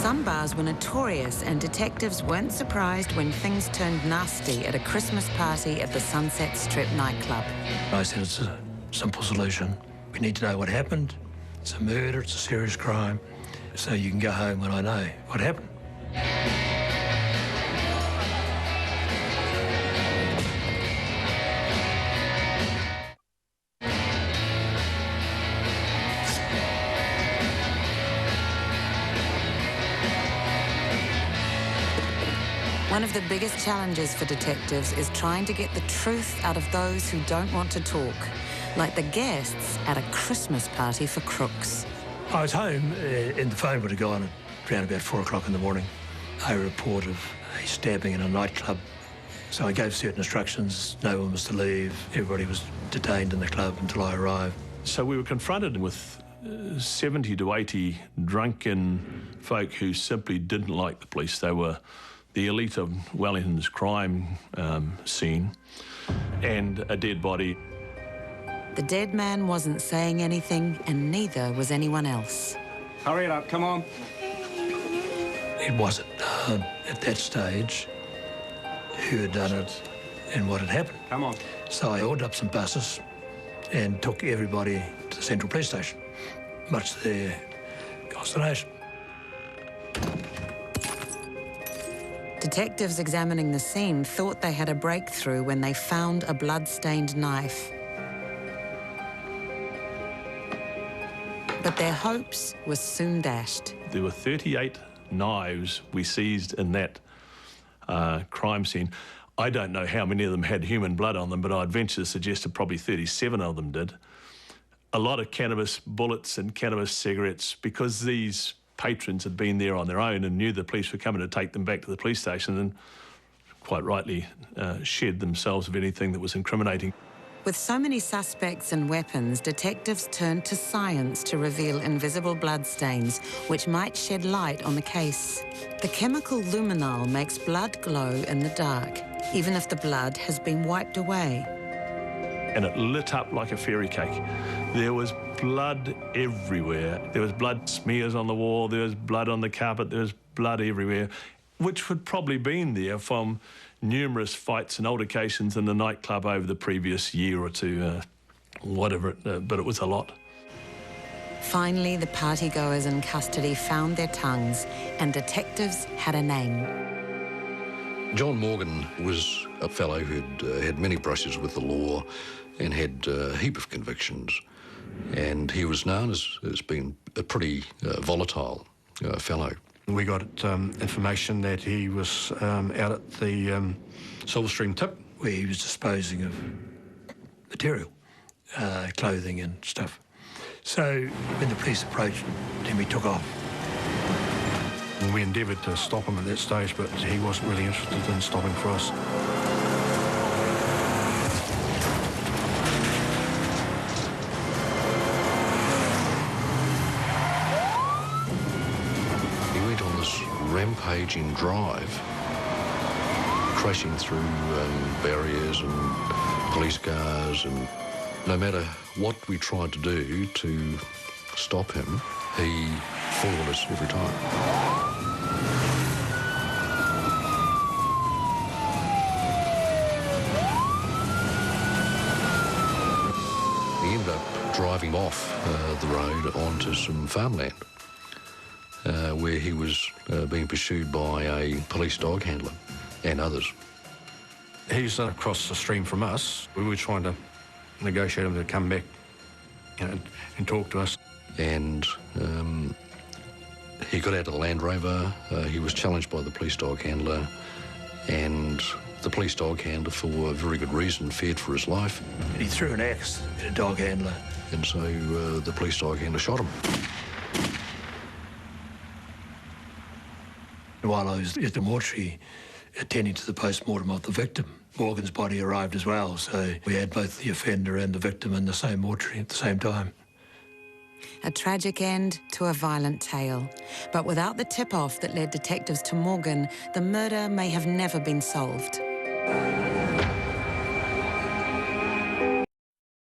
Some bars were notorious, and detectives weren't surprised when things turned nasty at a Christmas party at the Sunset Strip nightclub. I said it's a simple solution. We need to know what happened. It's a murder, it's a serious crime. So you can go home when I know what happened. One of the biggest challenges for detectives is trying to get the truth out of those who don't want to talk, like the guests at a Christmas party for crooks. I was home and the phone would have gone at around about 4 o'clock in the morning. A report of a stabbing in a nightclub. So I gave certain instructions. No one was to leave. Everybody was detained in the club until I arrived. So we were confronted with 70 to 80 drunken folk who simply didn't like the police. They were the elite of Wellington's crime scene, and a dead body. The dead man wasn't saying anything, and neither was anyone else. Hurry it up, come on. It wasn't known at that stage who had done it and what had happened. Come on. So I ordered up some buses and took everybody to the Central Police Station, much to their consternation. Detectives examining the scene thought they had a breakthrough when they found a blood-stained knife. But their hopes were soon dashed. There were 38 knives we seized in that crime scene. I don't know how many of them had human blood on them, but I'd venture to suggest that probably 37 of them did. A lot of cannabis bullets and cannabis cigarettes, because these patrons had been there on their own and knew the police were coming to take them back to the police station and quite rightly shed themselves of anything that was incriminating. With so many suspects and weapons, detectives turned to science to reveal invisible bloodstains, which might shed light on the case. The chemical luminol makes blood glow in the dark, even if the blood has been wiped away. And it lit up like a fairy cake. There was blood everywhere. There was blood smears on the wall, there was blood on the carpet, there was blood everywhere, which had probably been there from numerous fights and altercations in the nightclub over the previous year or two, whatever, but it was a lot. Finally, the partygoers in custody found their tongues, and detectives had a name. John Morgan was a fellow who'd had many brushes with the law and had a heap of convictions. And he was known as being a pretty volatile fellow. We got information that he was out at the Silver Stream tip, where he was disposing of material, clothing and stuff. So when the police approached him, he took off. And we endeavoured to stop him at that stage, but he wasn't really interested in stopping for us. He went on this rampaging drive, crashing through barriers and police cars, and no matter what we tried to do to stop him, he followed us every time. He ended up driving off the road onto some farmland where he was being pursued by a police dog handler and others. He's across the stream from us. We were trying to negotiate him to come back and talk to us. And he got out of the Land Rover. He was challenged by the police dog handler, and the police dog handler, for a very good reason, feared for his life. And he threw an axe at a dog handler. And so the police dog handler shot him. While I was at the mortuary attending to the post-mortem of the victim, Morgan's body arrived as well, so we had both the offender and the victim in the same mortuary at the same time. A tragic end to a violent tale. But without the tip-off that led detectives to Morgan, the murder may have never been solved.